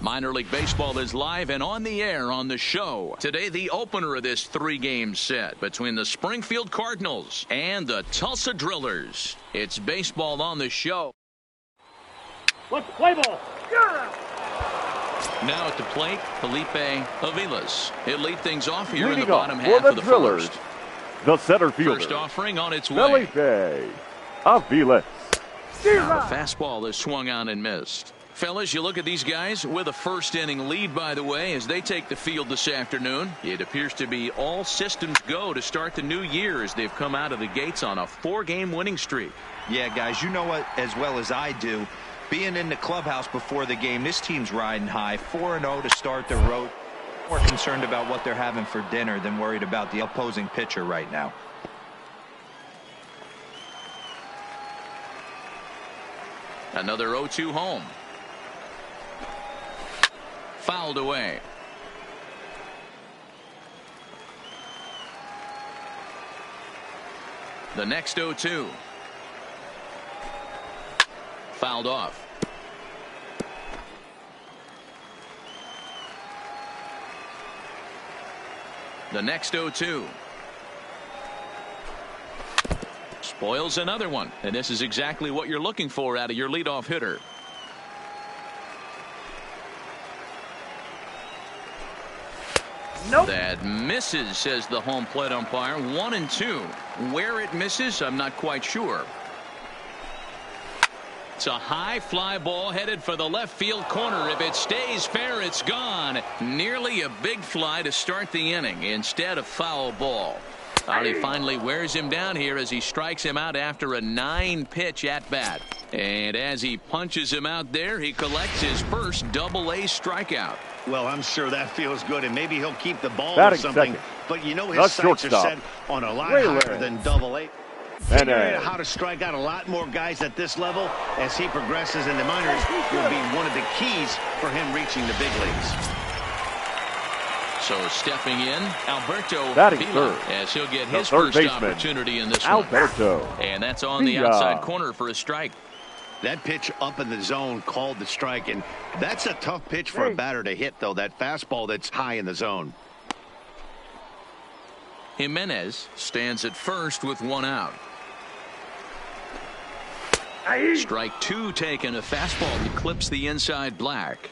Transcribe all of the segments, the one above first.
Minor League Baseball is live and on the air on the show. Today, the opener of this three-game set between the Springfield Cardinals and the Tulsa Drillers. It's baseball on the show. Let's play ball. Now at the plate, Felipe Aviles. He'll lead things off here in the Leading bottom off half for of the the Drillers, first. the center fielder, First offering on its way. Felipe Aviles. Now the fastball is swung on and missed. Fellas, you look at these guys with a first-inning lead, by the way, as they take the field this afternoon. It appears to be all systems go to start the new year as they've come out of the gates on a 4-game winning streak. Yeah, guys, you know what as well as I do. Being in the clubhouse before the game, this team's riding high. 4-0 to start the road. More concerned about what they're having for dinner than worried about the opposing pitcher right now. Another 0-2 home. Fouled away. The next 0-2. Fouled off. The next 0-2. Spoils another one, and this is exactly what you're looking for out of your leadoff hitter. Nope. That misses, says the home plate umpire. 1-2. Where it misses, I'm not quite sure. It's a high fly ball headed for the left field corner. If it stays fair, it's gone. Nearly a big fly to start the inning instead of foul ball. He finally wears him down here as he strikes him out after a 9-pitch at bat. And as he punches him out there, he collects his first Double-A strikeout. Well, I'm sure that feels good, and maybe he'll keep the ball Batting or something. second. But you know his The sights are shortstop. set on a lot Way higher away. than Double-A. And Figuring out how to strike out a lot more guys at this level as he progresses in the minors will be one of the keys for him reaching the big leagues. So stepping in, Alberto Batting Vila, third. as he'll get The his third first baseman, opportunity in this Alberto one. And that's on the Vila. outside corner for a strike. That pitch up in the zone called the strike, and that's a tough pitch for a batter to hit, though, that fastball that's high in the zone. Jimenez stands at first with one out. Strike two taken. A fastball that clips the inside black.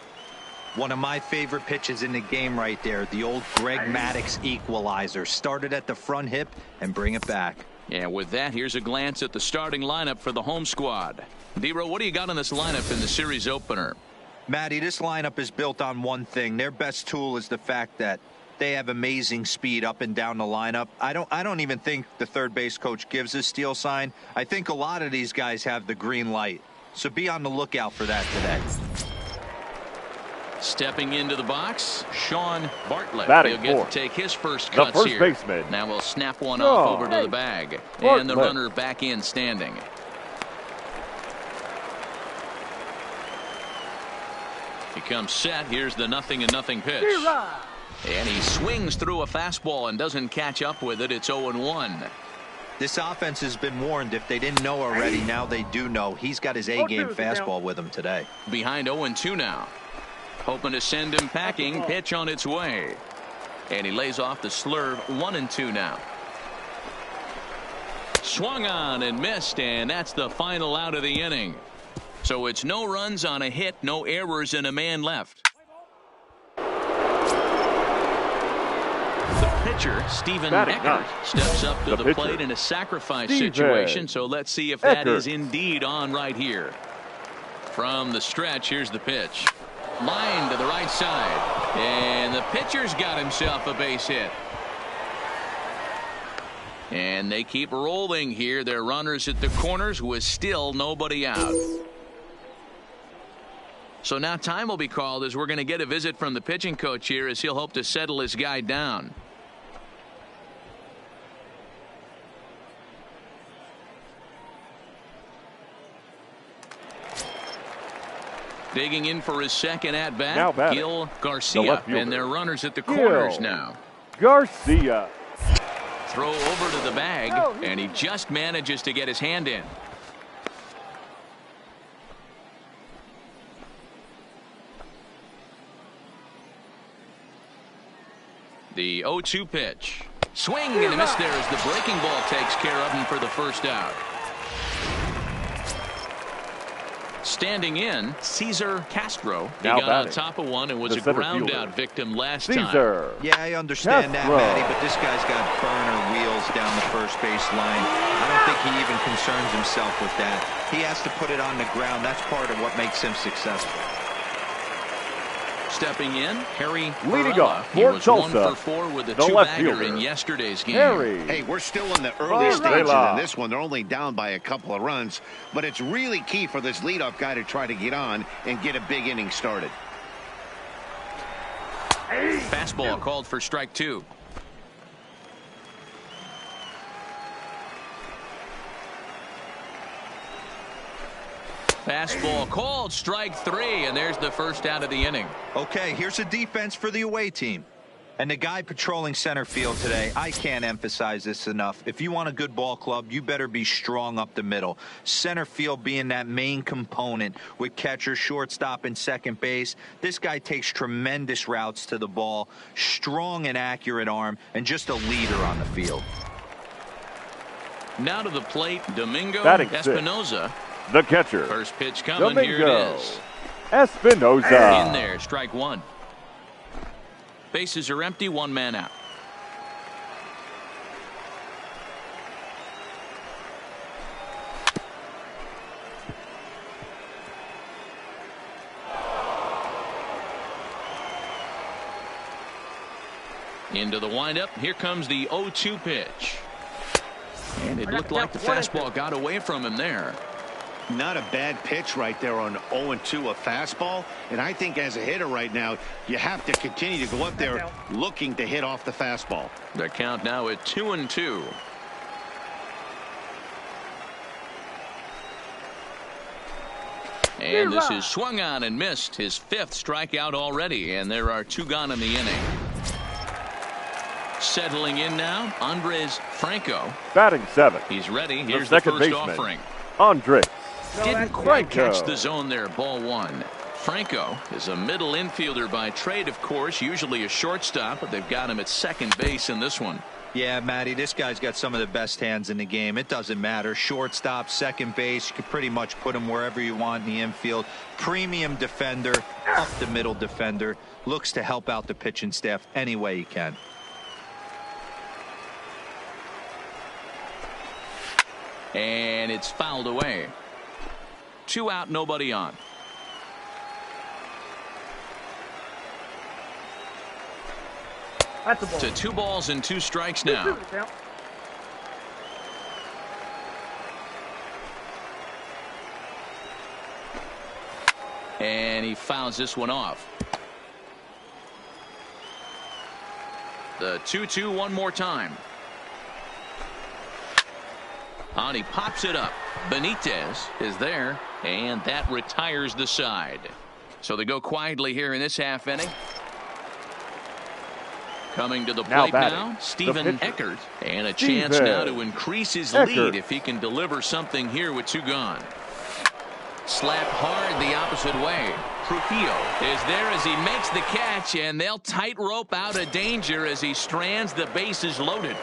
One of my favorite pitches in the game right there. The old Greg Maddux equalizer. Started at the front hip and bring it back. And with that, here's a glance at the starting lineup for the home squad. D-Row, what do you got in this lineup in the series opener? Matty, this lineup is built on one thing. Their best tool is the fact that they have amazing speed up and down the lineup. I don't even think the third base coach gives a steal sign. I think a lot of these guys have the green light. So be on the lookout for that today. Stepping into the box, Sean Bartlett. Batting He'll get fourth. to take his first The cuts first here. baseman, Now we'll snap one Sean off over to the bag. And the Bartlett. runner back in standing. He comes set. Here's the 0-0 pitch. And he swings through a fastball and doesn't catch up with it. It's 0-1. This offense has been warned. If they didn't know already, now they do know. He's got his A-game fastball with him today. Behind 0-2 now. Hoping to send him packing. Pitch on its way. And he lays off the slurve. 1-2 now. Swung on and missed, and that's the final out of the inning. So it's no runs on a hit, no errors, and a man left. The pitcher, Stephen Batting Eckert, ninth. steps up to The the pitcher, plate in a sacrifice Stephen situation. So let's see if that Eckert. is indeed on right here. From the stretch, here's the pitch. Line to the right side. And the pitcher's got himself a base hit. And they keep rolling here. Their runners at the corners with still nobody out. So now time will be called as we're going to get a visit from the pitching coach here as he'll hope to settle his guy down. Digging in for his second at bat, Now batting, Gil the Garcia, left fielder. and their runners at the Gil corners now. Garcia. Throw over to the bag, and he just manages to get his hand in. The 0-2 pitch. Swing and a miss there as the breaking ball takes care of him for the first out. Standing in, Cesar Castro. He Now got batting, on top of one and was a center ground fielder, out victim last Cesar time. Yeah, I understand Castro. that, Matty, but this guy's got burner wheels down the first base line. I don't think he even concerns himself with that. He has to put it on the ground. That's part of what makes him successful. Stepping in, Harry Leading Varela. off He for was Tulsa, 1 for 4 with a the left two-bagger fielder, in yesterday's game. Harry. Hey, we're still in the early Varela. stages in this one. They're only down by a couple of runs, but it's really key for this leadoff guy to try to get on and get a big inning started. Fastball called for strike 2. Fastball called strike 3, and there's the first out of the inning. Okay, here's a defense for the away team. And the guy patrolling center field today, I can't emphasize this enough. If you want a good ball club, you better be strong up the middle. Center field being that main component with catcher, shortstop, and second base. This guy takes tremendous routes to the ball, strong and accurate arm, and just a leader on the field. Now to the plate, Domingo Batting sixth, Espinoza. the catcher, First pitch coming. Here Domingo it is. Espinoza. In there, strike 1. Bases are empty, 1 man out. Into the windup. Here comes the 0-2 pitch. And it looked like the fastball got away from him there. Not a bad pitch right there on 0-2, a fastball. And I think as a hitter right now, you have to continue to go up there looking to hit off the fastball. The count now at 2-2. And this is swung on and missed. His 5th strikeout already, and there are 2 gone in the inning. Settling in now, Andres Franco. Batting 7th, He's ready. the Here's the second first baseman, offering. Andres Didn't quite Franco. catch the zone there. Ball 1. Franco is a middle infielder by trade, of course, usually a shortstop, but they've got him at second base in this one. Yeah, Matty, this guy's got some of the best hands in the game. It doesn't matter. Shortstop, second base, you can pretty much put him wherever you want in the infield. Premium defender, up the middle defender. Looks to help out the pitching staff any way he can. And it's fouled away. 2 out, nobody on. That's a ball. To 2 balls and 2 strikes now. And he fouls this one off. The 2-2 one more time. And he pops it up. Benitez is there, and that retires the side. So they go quietly here in this half inning. Coming to the plate now, Steven Eckert, and a chance now to increase his lead if he can deliver something here with 2 gone. Slapped hard the opposite way. Trujillo is there as he makes the catch, and they'll tightrope out of danger as he strands the bases loaded.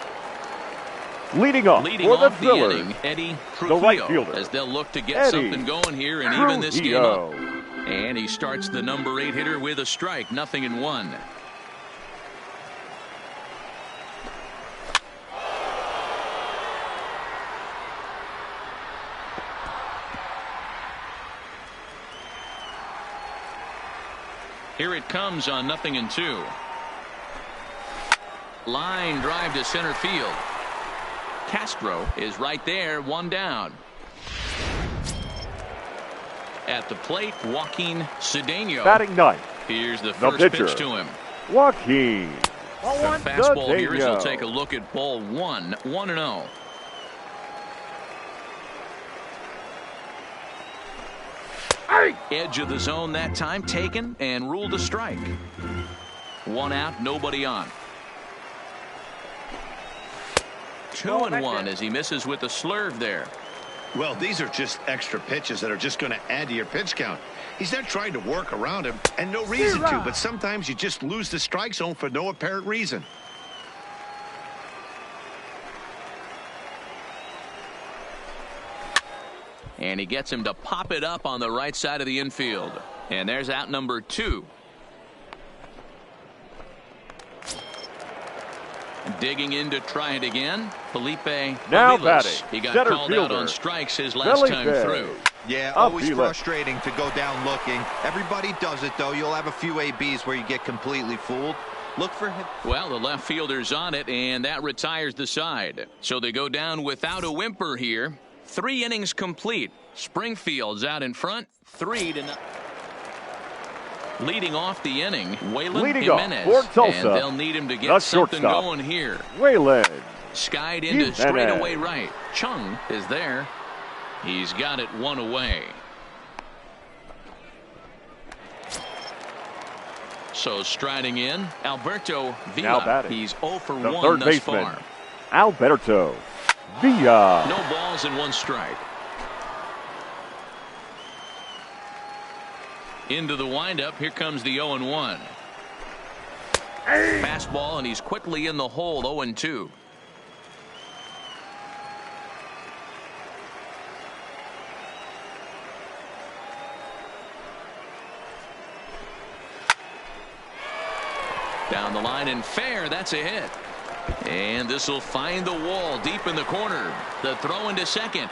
Leading off for the thriller, inning, Eddie the right Trujillo, fielder, as they'll look to get Eddie something going here and even this game up. Trujillo. And he starts the number 8 hitter with a strike, 0-1. Here it comes on 0-2. Line drive to center field. Castro is right there, 1 down. At the plate, Joaquin Cedeno. Batting 9th, Here's the the first pitcher, pitch to him. Joaquin. Ball The 1. fastball here as he'll Cedeno. take a look at ball 1, 1-0. Edge of the zone that time taken and ruled a strike. 1 out, nobody on. 2-1 as he misses with the slurve there. Well, these are just extra pitches that are just going to add to your pitch count. He's not trying to work around him, and no reason to, but sometimes you just lose the strike zone for no apparent reason. And he gets him to pop it up on the right side of the infield. And there's out number 2. Digging in to try it again, Felipe now Aviles. batting. He got Center called fielder. out on strikes his last time through. Yeah, always frustrating to go down looking. Everybody does it, though. You'll have a few ABs where you get completely fooled. Look for him. Well, the left fielder's on it, and that retires the side. So they go down without a whimper here. 3 innings complete. Springfield's out in front, 3-0. Leading off the inning, Waylon Jimenez. And they'll need him to get something going here. Waylon. Skied into straightaway right. Chung is there. He's got it 1 away. So striding in, Alberto Villa. He's 0 for 1 thus far. Alberto Villa. No balls and 1 strike. Into the windup. Here comes the 0-1. Fastball, and he's quickly in the hole. 0-2. Down the line and fair. That's a hit. And this will find the wall deep in the corner. The throw into second.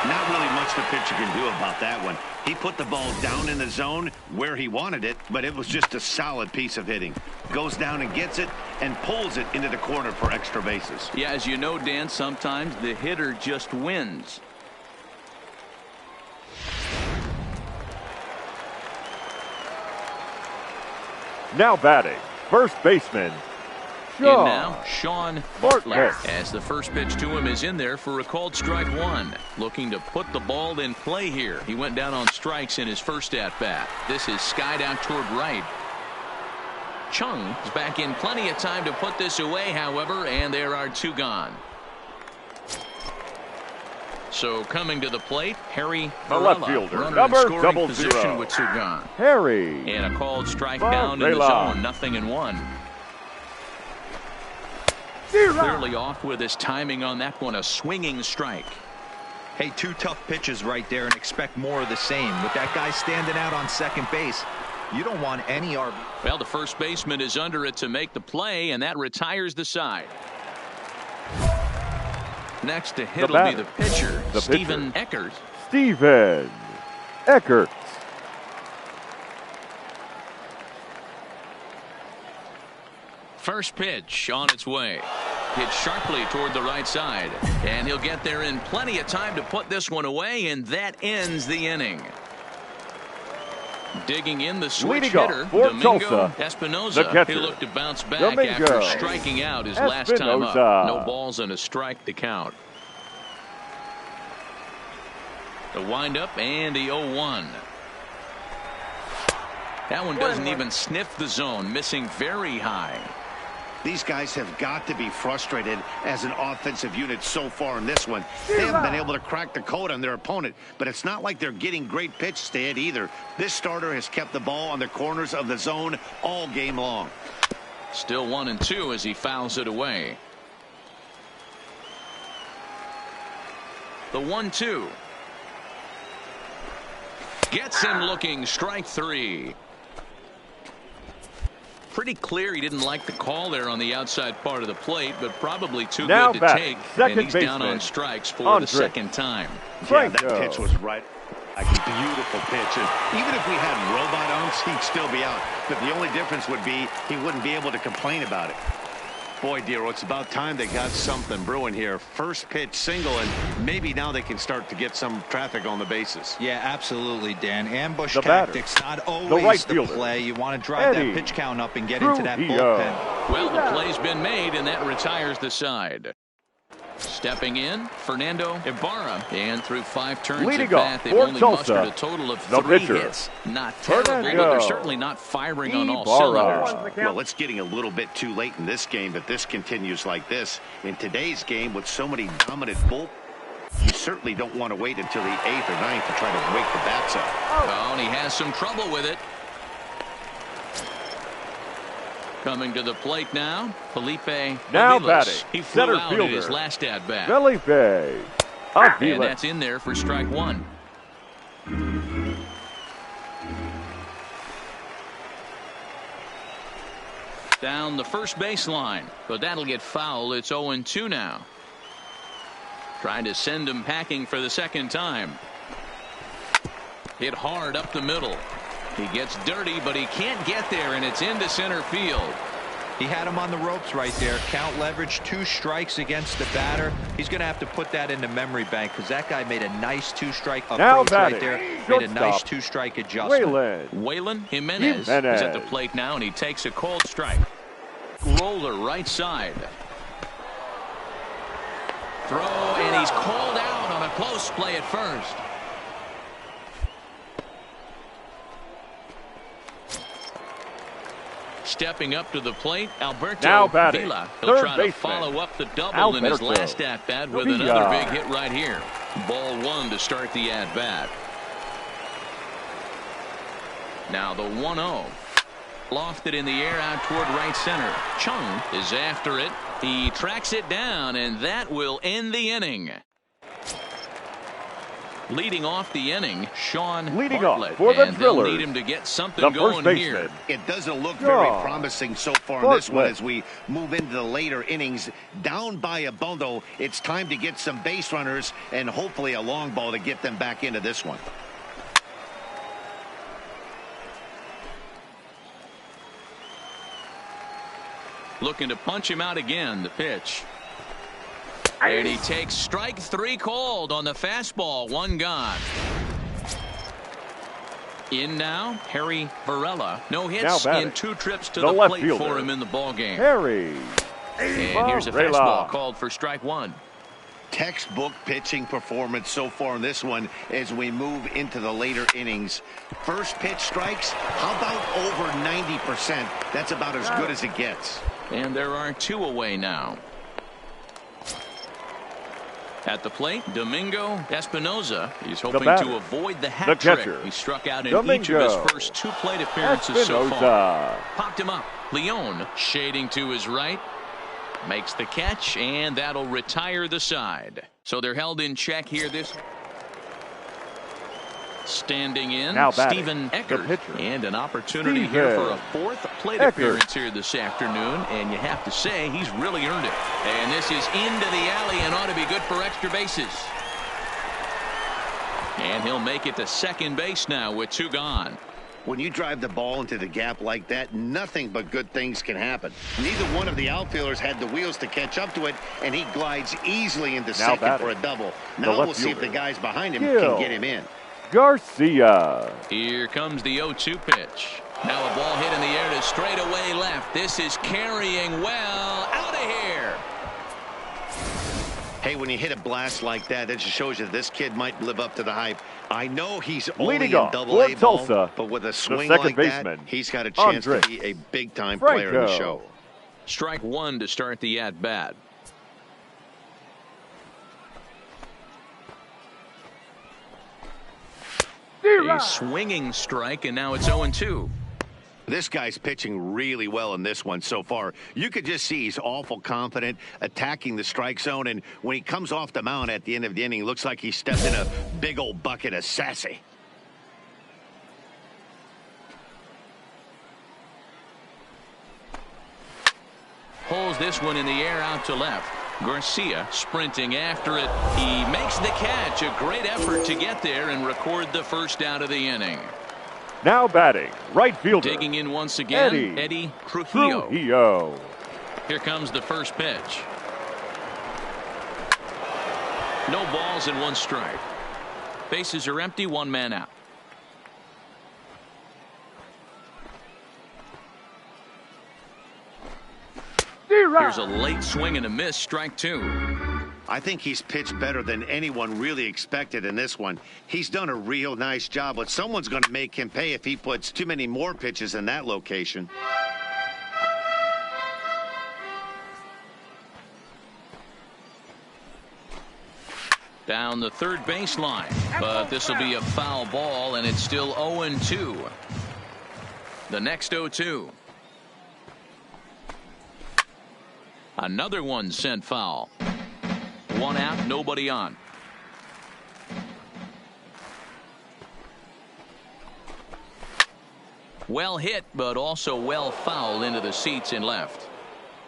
Not really much the pitcher can do about that one. He put the ball down in the zone where he wanted it, but it was just a solid piece of hitting. Goes down and gets it and pulls it into the corner for extra bases. Yeah, as you know, Dan, sometimes the hitter just wins. Now batting, first baseman, And now, Sean Bartlett, as the first pitch to him is in there for a called strike 1. Looking to put the ball in play here. He went down on strikes in his first at-bat. This is skied out toward right. Chung is back in plenty of time to put this away, however, and there are 2 gone. So coming to the plate, Harry Varela, left fielder, runner in scoring 00. position with 2 gone. Harry. And a called strike down in the zone, 0-1. Clearly off with his timing on that one, a swinging strike. Hey, 2 tough pitches right there, and expect more of the same. With that guy standing out on second base, you don't want any RB. Well, the first baseman is under it to make the play, and that retires the side. Next to hit will be the pitcher, Steven Eckert. Steven Eckert. First pitch on its way. Hit sharply toward the right side. And he'll get there in plenty of time to put this one away, and that ends the inning. Digging in the switch hitter, Domingo Espinosa. He looked to bounce back after striking out his last time up. No balls and a strike to count. The windup and the 0-1. That one doesn't even sniff the zone, missing very high. These guys have got to be frustrated as an offensive unit so far in this one. They haven't been able to crack the code on their opponent, but it's not like they're getting great pitches to hit either. This starter has kept the ball on the corners of the zone all game long. Still 1-2 as he fouls it away. The 1-2. Gets him looking, strike 3. Pretty clear he didn't like the call there on the outside part of the plate, but probably too good to take. And he's down on strikes for the second time. Yeah, that pitch was right. Like a beautiful pitch. And even if we had robot umps, he'd still be out. But the only difference would be he wouldn't be able to complain about it. Boy, Dero, it's about time they got something brewing here. First pitch single, and maybe now they can start to get some traffic on the bases. Yeah, absolutely, Dan. Ambush tactics, not always the play. You want to drive that pitch count up and get into that bullpen. Well, the play's been made, and that retires the side. Stepping in, Fernando Ibarra. And through 5 turns at bat, they've only mustered a total of 3 hits. Not terrible, but they're certainly not firing on all cylinders. Well, it's getting a little bit too late in this game, but this continues like this. In today's game, with so many dominant bull. certainly don't want to wait until the 8th or 9th to try to wake the bats up. Oh, and he has some trouble with it. Coming to the plate now, Felipe Now Aviles. batting, He flew center out in fielder, his last at-bat. Felipe And Aviles. that's in there for strike one. Down the first baseline, but that'll get foul. It's 0-2 now. Trying to send him packing for the second time. Hit hard up the middle. He gets dirty, but he can't get there, and it's into center field. He had him on the ropes right there. Count leverage, 2 strikes against the batter. He's going to have to put that in the memory bank because that guy made a nice 2-strike approach right there. Made a nice 2-strike adjustment. Waylon Jimenez is at the plate now, and he takes a cold strike. Roller right side. Throw, and he's called out on a close play at first. Stepping up to the plate, Alberto Vila. He'll try to follow up the double in his last at-bat with another big hit right here. Ball 1 to start the at-bat. Now the 1-0. Lofted in the air out toward right center. Chung is after it. He tracks it down, and that will end the inning. Leading off the inning, Sean Bartlett, for the and they'll Drillers, need him to get something going here. It doesn't look very promising so far in this one as we move into the later innings. Down by a bundle, it's time to get some base runners and hopefully a long ball to get them back into this one. Looking to punch him out again, the pitch. And he takes strike 3 called on the fastball. 1 gone. In now, Harry Varela. No hits in 2 trips to the plate fielder for him in the ballgame. Harry. And here's a fastball called for strike 1. Textbook pitching performance so far in this one as we move into the later innings. First pitch strikes, how about over 90%? That's about as good as it gets. And there are 2 away now. At the plate, Domingo Espinoza. He's hoping to avoid the hat trick. He struck out in each of his first 2 plate appearances so far. Popped him up. Leon shading to his right. Makes the catch, and that'll retire the side. So they're held in check here. Standing in, Stephen Eckert, and an opportunity here for a 4th plate appearance here this afternoon, and you have to say he's really earned it. And this is into the alley and ought to be good for extra bases. And he'll make it to second base now with 2 gone. When you drive the ball into the gap like that, nothing but good things can happen. Neither one of the outfielders had the wheels to catch up to it, and he glides easily into second for a double. Now we'll see if the guys behind him can get him in. Garcia. Here comes the 0-2 pitch. Now a ball hit in the air to straightaway left. This is carrying well. Out of here. Hey, when you hit a blast like that, that just shows you this kid might live up to the hype. I know he's only in Double-A ball, but with a swing like that, he's got a chance to be a big-time player in the show. Strike 1 to start the at-bat. A swinging strike, and now it's 0-2. This guy's pitching really well in this one so far. You could just see he's awful confident attacking the strike zone, and when he comes off the mound at the end of the inning, looks like he stepped in a big old bucket of sassy. Pulls this one in the air out to left. Garcia sprinting after it. He makes the catch. A great effort to get there and record the first out of the inning. Now batting, right fielder. Digging in once again, Eddie Trujillo. Here comes the first pitch. No balls and 1 strike. Bases are empty, 1 man out. Here's a late swing and a miss, strike 2. I think he's pitched better than anyone really expected in this one. He's done a real nice job, but someone's going to make him pay if he puts too many more pitches in that location. Down the third baseline, but this will be a foul ball, and it's still 0-2. The next 0-2. Another one sent foul. One out, nobody on. Well hit, but also well fouled into the seats in left.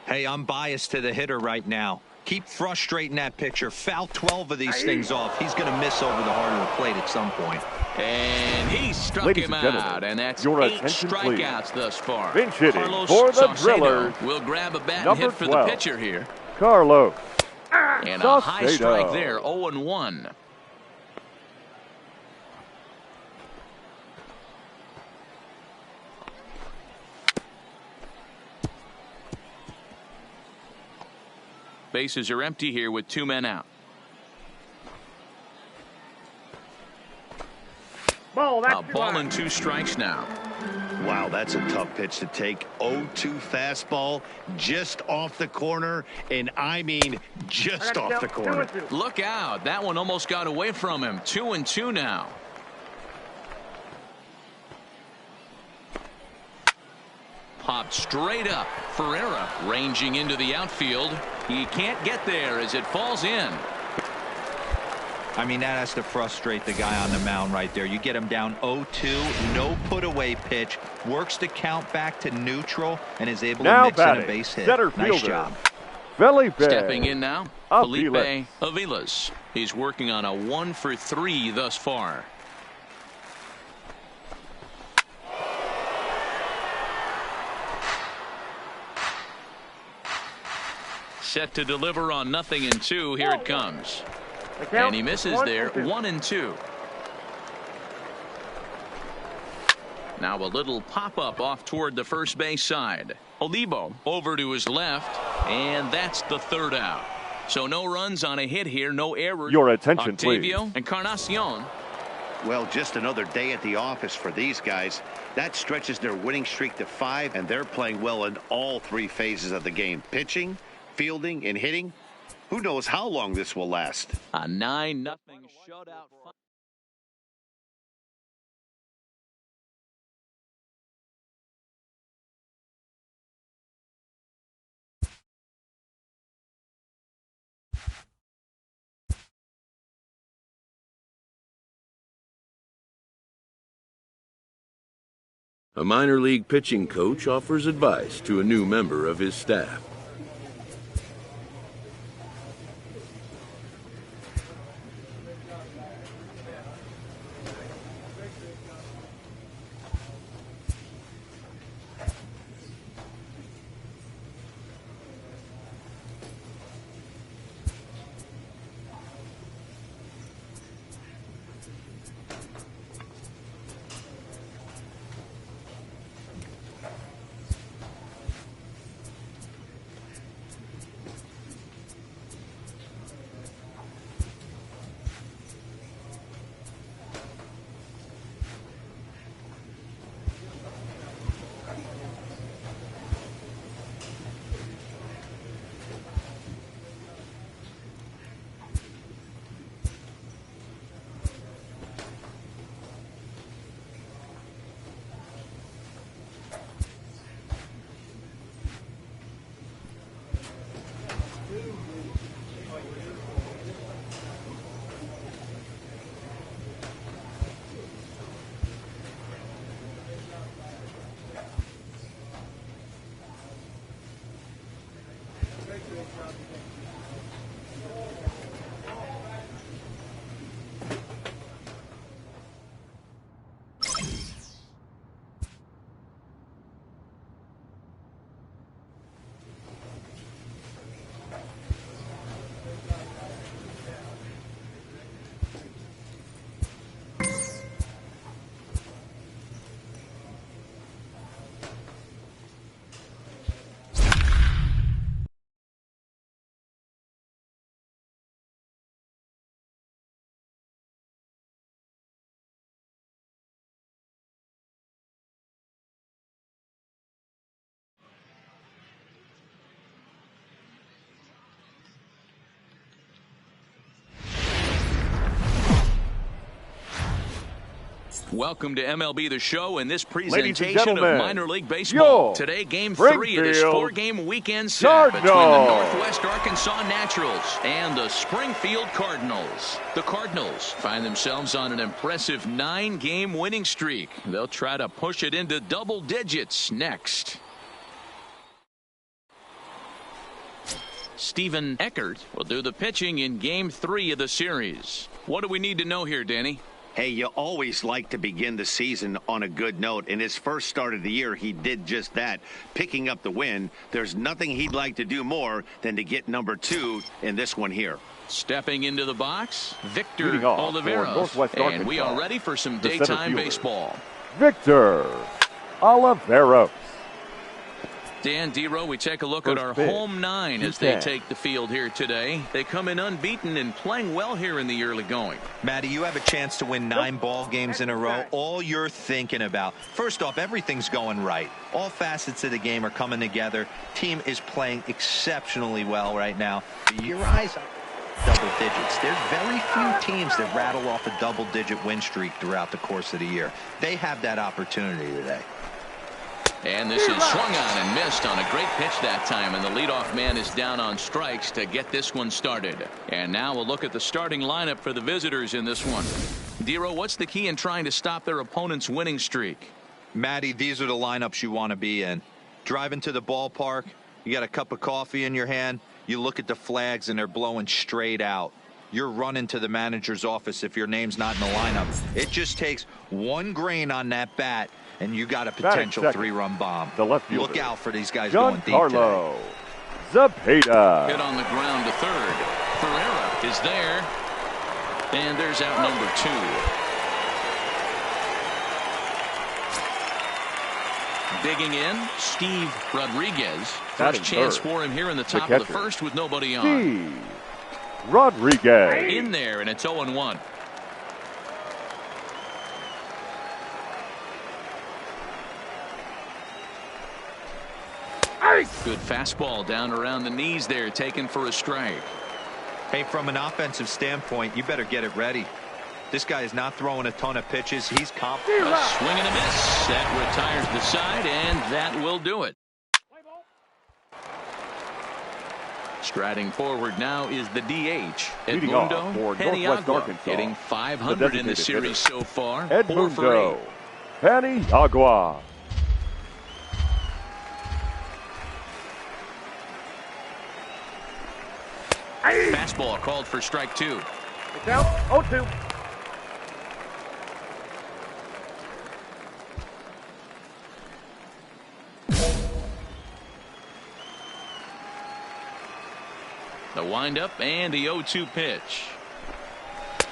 Hey, I'm biased to the hitter right now. Keep frustrating that pitcher. Foul 12 of these things off. He's going to miss over the heart of the plate at some point. And he struck Ladies him and gentlemen, out, and that's your 8 attention, strikeouts please. thus far. Bench hitting Carlos for the Saucedo Drillers, will grab a bat and number hit for 12. the pitcher here. Carlos. And a high Saucedo. strike there, 0-1. Bases are empty here with 2 men out. Ball, that's A ball and 2 strikes now. Wow, that's a tough pitch to take. 0-2 fastball just off the corner, and I mean just off the corner. Look out. That one almost got away from him. 2-2 now. Popped straight up. Ferreira ranging into the outfield. He can't get there as it falls in. I mean, that has to frustrate the guy on the mound right there. You get him down 0-2, no put away pitch, works the count back to neutral, and is able to mix in a base hit. Center Nice fielder, job. Felipe. Stepping in now, Aviles. Felipe Aviles. He's working on a 1-for-3 thus far. Set to deliver on 0-2. Here it comes. And he misses there. 1-2. Now a little pop-up off toward the first base side. Olivo over to his left, and that's the 3rd out. So no runs on a hit here, no errors. Your attention, Octavio please. Encarnacion. Well, just another day at the office for these guys. That stretches their winning streak to 5, and they're playing well in all 3 phases of the game. Pitching, fielding, and hitting. Who knows how long this will last? A 9-0 shutout. A minor league pitching coach offers advice to a new member of his staff. Welcome to MLB The Show and this Ladies and presentation of gentlemen, minor league baseball. your Today, Game 3 of this Springfield 4-game weekend set between the Cardinals. Northwest Arkansas Naturals and the Springfield Cardinals. The Cardinals find themselves on an impressive 9-game winning streak. They'll try to push it into double digits next. Steven Eckert will do the pitching in Game 3 of the series. What do we need to know here, Danny? Hey, you always like to begin the season on a good note. In his first start of the year, he did just that, picking up the win. There's nothing he'd like to do more than to get number 2 in this one here. Stepping into the box, Victor Leading off for Oliveros. Northwest And we Arkansas, are ready for some the center daytime fielder, baseball. Victor Oliveros. Dan Dero, we take a look at First our pitch, home 9 as they 2-10. take the field here today. They come in unbeaten and playing well here in the early going. Matty, you have a chance to win 9 ball games in a row. All you're thinking about, first off, everything's going right. All facets of the game are coming together. Team is playing exceptionally well right now. Your eyes on double digits. There's very few teams that rattle off a double-digit win streak throughout the course of the year. They have that opportunity today. And this is swung on and missed on a great pitch that time, and the leadoff man is down on strikes to get this one started. And now we'll look at the starting lineup for the visitors in this one. Dero, what's the key in trying to stop their opponent's winning streak? Matty, these are the lineups you want to be in. Driving to the ballpark, you got a cup of coffee in your hand, you look at the flags and they're blowing straight out. You're running to the manager's office if your name's not in the lineup. It just takes one grain on that bat and you got a potential 3-run bomb. The left fielder, Look out for these guys going deep Giancarlo today. Zepeda. Hit on the ground to third. Ferreira is there. And there's out number 2. Digging in, Steve Rodriguez. First chance for him here in the top of the first with nobody on. Steve Rodriguez. In there, and it's 0-1. Good fastball down around the knees there, taken for a strike. Hey, from an offensive standpoint, you better get it ready. This guy is not throwing a ton of pitches. He's confident. A swing and a miss. That retires the side, and that will do it. Striding forward now is the DH, Edmundo Paniagua, hitting .500 in the series so far. 4 for 8. Paniagua. Fastball called for strike 2. It's out. 0-2. The windup and the 0-2 pitch.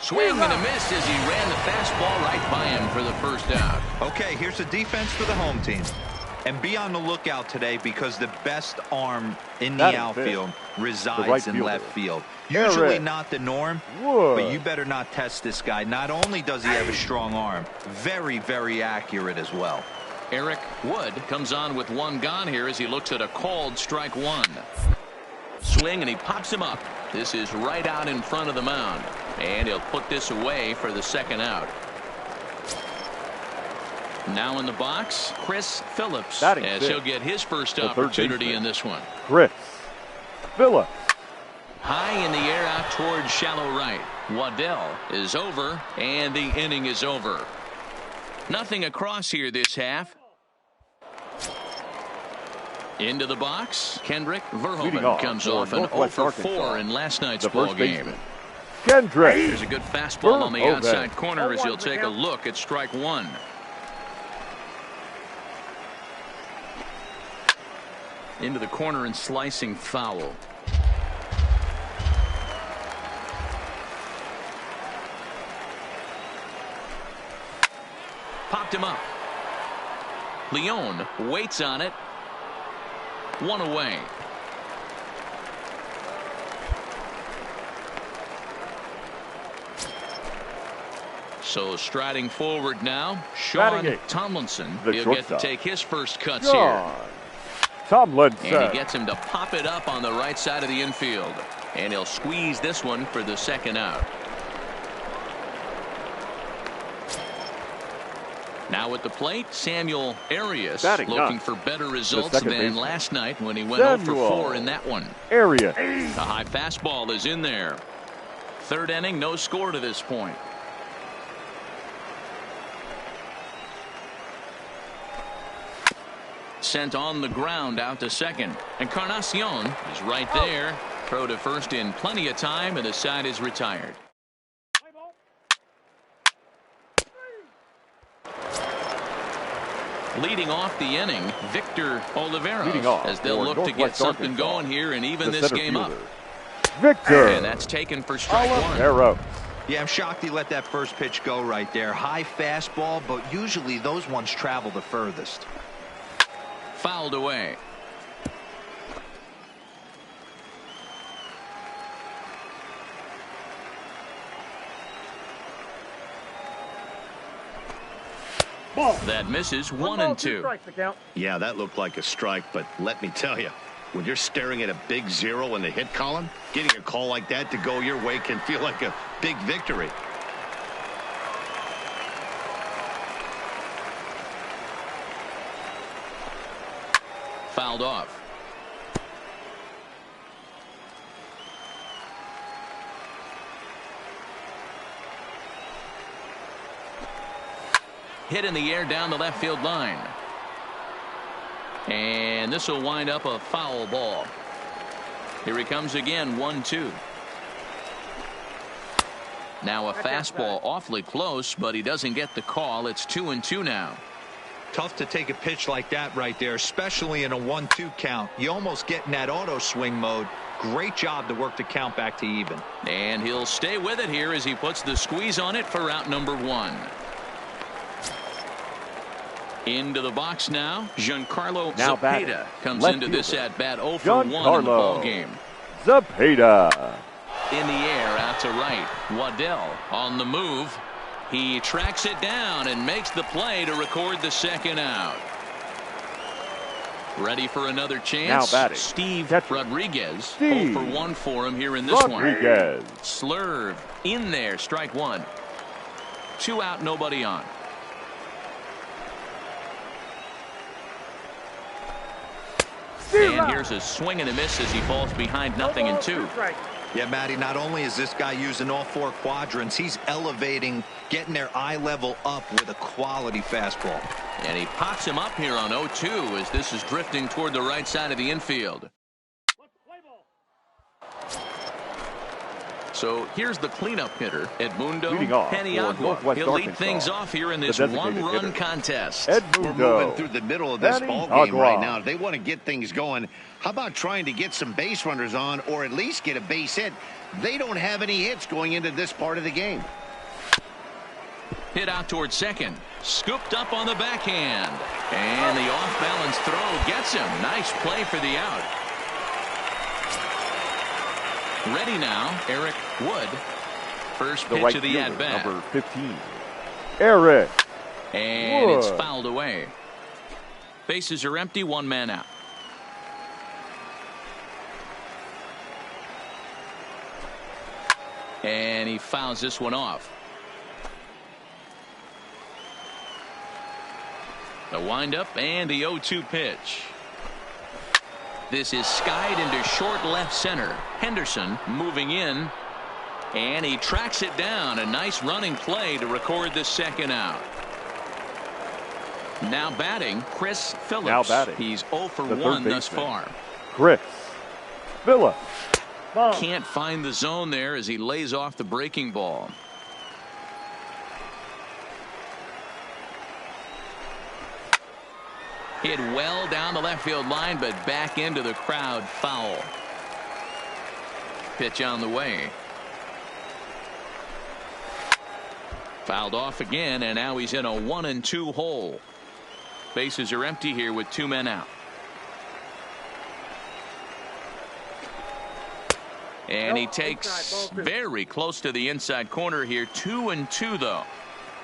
Swing and a miss as he ran the fastball right by him for the first out. Okay, here's the defense for the home team. And be on the lookout today because the best arm in the outfield resides in left field. Usually not the norm, but you better not test this guy. Not only does he have a strong arm, very, very accurate as well. Eric Wood comes on with 1 gone here as he looks at a called strike 1. Swing and he pops him up. This is right out in front of the mound. And he'll put this away for the second out. Now in the box, Chris Phillips, as he'll get his first opportunity in this one. Chris Phillips. High in the air out towards shallow right. Waddell is over, and the inning is over. Nothing across here this half. Into the box, Kendrick Verhoeven comes off an 0-for-4 in last night's ball game. Kendrick. There's a good fastball on the outside corner as he'll take a look at strike 1. Into the corner and slicing foul. Popped him up. Leone waits on it. 1 away. So striding forward now, Sean Tomlinson. He'll get to take his first cuts here. Tomlinson. And he gets him to pop it up on the right side of the infield. And he'll squeeze this one for the second out. Now at the plate, Samuel Arias, Batting looking ninth. for better results second than baseman. last night when he went 0 for Samuel 4 in that one. Arias. The high fastball is in there. Third inning, no score to this point. Sent on the ground out to second. Encarnacion is right there. Throw to first in plenty of time, and the side is retired. Leading off the inning, Victor Oliveros, as they'll look to get something going here and even this game up. Victor. And that's taken for strike one. Arrow. Yeah, I'm shocked he let that first pitch go right there. High fastball, but usually those ones travel the furthest. Fouled away. Ball. That misses 1 ball, and 2. strikes the count. Yeah, that looked like a strike, but let me tell you, when you're staring at a big 0 in the hit column, getting a call like that to go your way can feel like a big victory. Fouled off. Hit in the air down the left field line. And this will wind up a foul ball. Here he comes again, 1-2. Now a fastball awfully close, but he doesn't get the call. It's 2-2 now. Tough to take a pitch like that right there, especially in a 1-2 count. You almost get in that auto swing mode. Great job to work the count back to even. And he'll stay with it here as he puts the squeeze on it for out number 1. Into the box now. Giancarlo Zepeda comes into this at bat 0 for 1 in the ball game. Zepeda. In the air out to right. Waddell on the move. He tracks it down and makes the play to record the second out. Ready for another chance. Now batting. Steve Catcher. Rodriguez. Steve 0 for 1 for him here in this Rodriguez. one. Slurve in there. Strike 1. 2 out, nobody on. And here's a swing and a miss as he falls behind 0-2. Yeah, Matty, not only is this guy using all 4 quadrants, he's elevating, getting their eye level up with a quality fastball. And he pops him up here on 0-2 as this is drifting toward the right side of the infield. So here's the cleanup hitter, Edmundo Paniagua. He'll lead things off here in this one-run contest. We're moving through the middle of this ball game right now. If they want to get things going, how about trying to get some base runners on or at least get a base hit? They don't have any hits going into this part of the game. Hit out towards second. Scooped up on the backhand. And the off-balance throw gets him. Nice play for the out. Ready now, Eric Wood. First pitch of the at-bat. Number 15. Eric And Wood. It's fouled away. Bases are empty, 1 man out. And he fouls this one off. The windup and the 0-2 pitch. This is skied into short left center. Henderson moving in. And he tracks it down. A nice running play to record the second out. Now batting, Chris Phillips. Now batting. He's 0 for The 1 third thus baseman. far. Chris Phillips. Can't find the zone there as he lays off the breaking ball. Hit well down the left field line, but back into the crowd, foul. Pitch on the way. Fouled off again, and now he's in a 1-2 hole. Bases are empty here with 2 men out. And he takes very close to the inside corner here. 2-2 though.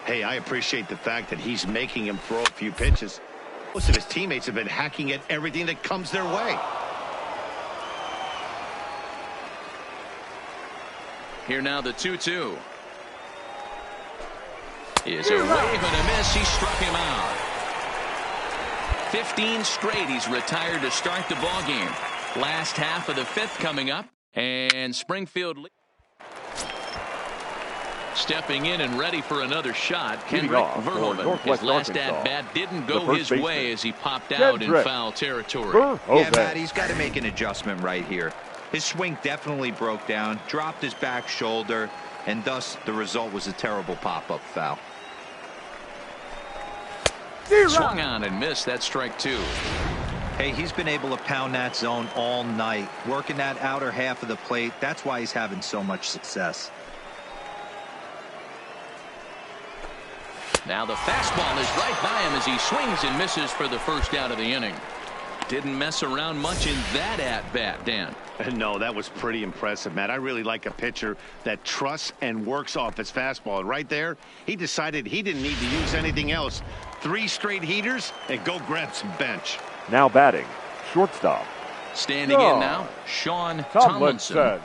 Hey, I appreciate the fact that he's making him throw a few pitches. Most of his teammates have been hacking at everything that comes their way. Here now the 2-2. is a wave and a miss. He struck him out. 15 straight he's retired to start the ball game. Last half of the fifth coming up, and Springfield stepping in and ready for another shot. Kendrick Verhoeven. His last at-bat didn't go his way as he popped out in foul territory. Yeah, Matt, he's got to make an adjustment right here. His swing definitely broke down, dropped his back shoulder, and thus the result was a terrible pop-up foul. Swung on and missed. That's strike two. Hey, he's been able to pound that zone all night, working that outer half of the plate. That's why he's having so much success. Now the fastball is right by him as he swings and misses for the first out of the inning. Didn't mess around much in that at-bat, Dan. No, that was pretty impressive, Matt. I really like a pitcher that trusts and works off his fastball. And right there, he decided he didn't need to use anything else. 3 straight heaters and go grab some bench. Now batting, shortstop. Standing in now, Sean Tomlinson.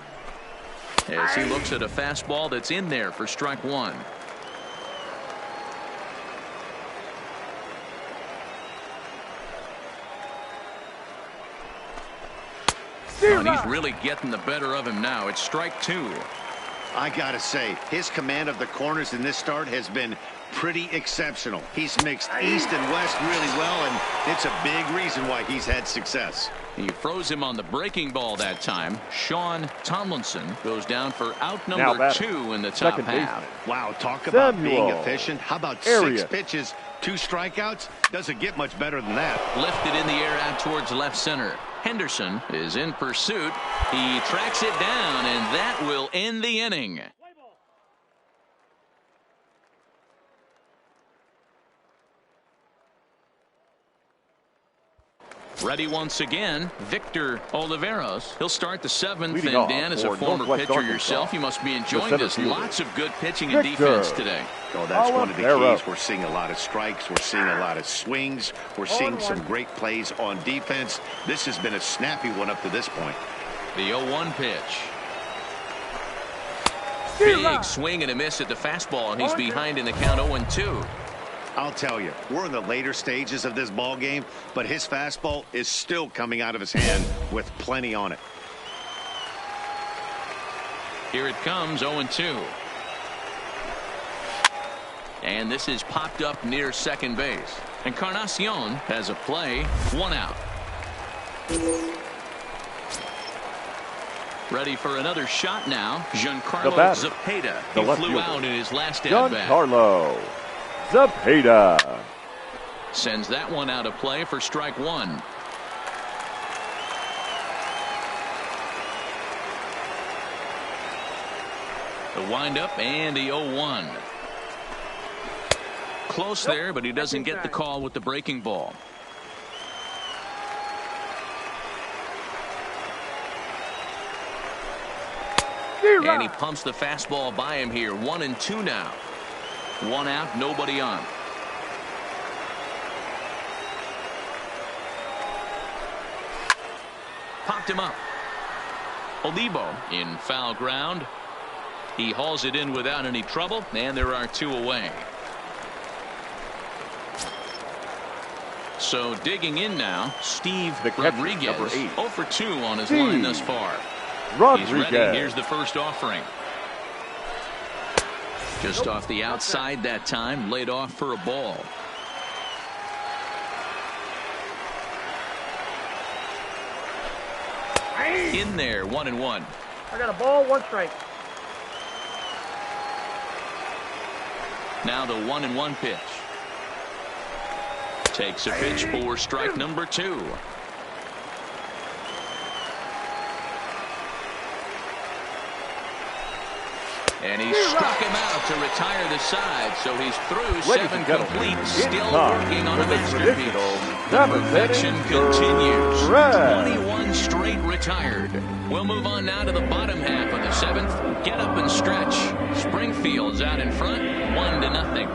As he looks at a fastball that's in there for strike one. And he's really getting the better of him now. It's strike two. I gotta say, his command of the corners in this start has been pretty exceptional. He's mixed east and west really well, and it's a big reason why he's had success. He froze him on the breaking ball that time. Sean Tomlinson goes down for out number 2 in the top half. Wow, talk about being efficient. How about 6 pitches, 2 strikeouts? Doesn't get much better than that. Lifted in the air out towards left center. Henderson is in pursuit. He tracks it down, and that will end the inning. Ready once again, Victor Oliveros. He'll start the 7th, and Dan, as a former pitcher yourself, you must be enjoying this. Lots of good pitching and defense today. Oh, that's one of the keys. We're seeing a lot of strikes. We're seeing a lot of swings. We're seeing some great plays on defense. This has been a snappy one up to this point. The 0-1 pitch. Big swing and a miss at the fastball, and he's behind in the count 0-2. I'll tell you, we're in the later stages of this ball game, but his fastball is still coming out of his hand with plenty on it. Here it comes, 0-2. And this is popped up near second base. Encarnacion has a play, 1 out. Ready for another shot now. Giancarlo Zepeda. He flew out in his last at-bat. Giancarlo Zepeda sends that one out of play for strike one. The windup and the 0-1. Close there, but he doesn't get the call with the breaking ball. And he pumps the fastball by him here. 1-2 now. 1 out, nobody on. Popped him up. Olivo in foul ground. He hauls it in without any trouble, and there are 2 away. So digging in now, Steve Rodriguez. 0 for 2 on his line thus far. He's ready. Here's the first offering. Just off the outside that time, laid off for a ball. In there, 1-1. I got a ball, 1 strike. Now the 1-1 pitch. Takes a pitch for strike number 2. And he struck him out to retire the side, so he's through 7 complete, still working on a masterpiece. The perfection continues. 21 straight retired. We'll move on now to the bottom half of the 7th. Get up and stretch. Springfield's out in front, 1-0.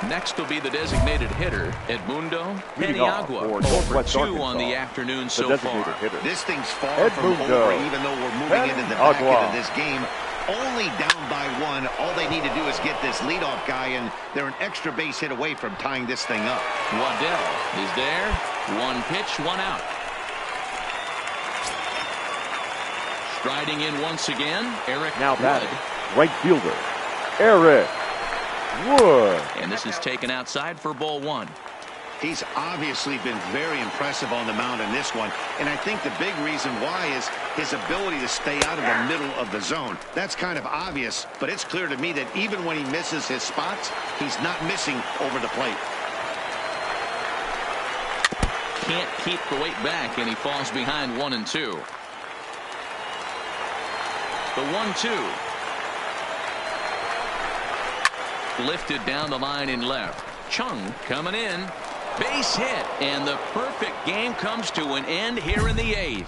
Next will be the designated hitter, Edmundo Leading off Peniagua. for Over Northwest 2 Arkansas, on the afternoon the so designated far. hitter. This thing's far from Edmundo over, even though we're moving into the back end Peniagua. of this game. Only down by 1. All they need to do is get this leadoff guy, and they're an extra base hit away from tying this thing up. Waddell is there. 1 pitch, 1 out. Striding in once again, Eric Now Wood. batting, right fielder, Eric Wood. And this is taken outside for ball 1. He's obviously been very impressive on the mound in this one, and I think the big reason why is his ability to stay out of the middle of the zone. That's kind of obvious, but it's clear to me that even when he misses his spots, he's not missing over the plate. Can't keep the weight back, and he falls behind 1 and 2. The 1-2. Lifted down the line in left. Chung coming in. Base hit, and the perfect game comes to an end here in the 8th.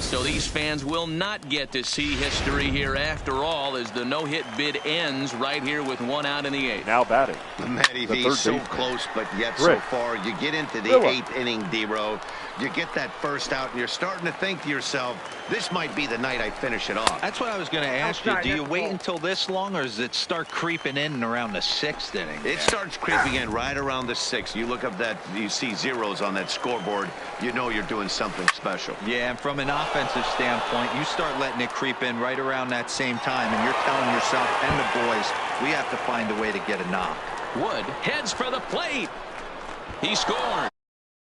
So these fans will not get to see history here after all, as the no-hit bid ends right here with 1 out in the 8th. Now batting, Matty the V, third so baseman, close, but yet so Rick far. You get into the Phillip. 8th inning, D-Row. You get that first out, and you're starting to think to yourself, this might be the night I finish it off. That's what I was going to ask you. Outside, Do you that's wait ball. until this long, or does it start creeping in around the 6th inning? It starts creeping in right around the 6th. You look up that, you see zeros on that scoreboard, you know you're doing something special. Yeah, and from an offensive standpoint, you start letting it creep in right around that same time, and you're telling yourself and the boys, we have to find a way to get a knock. Wood heads for the plate. He scores.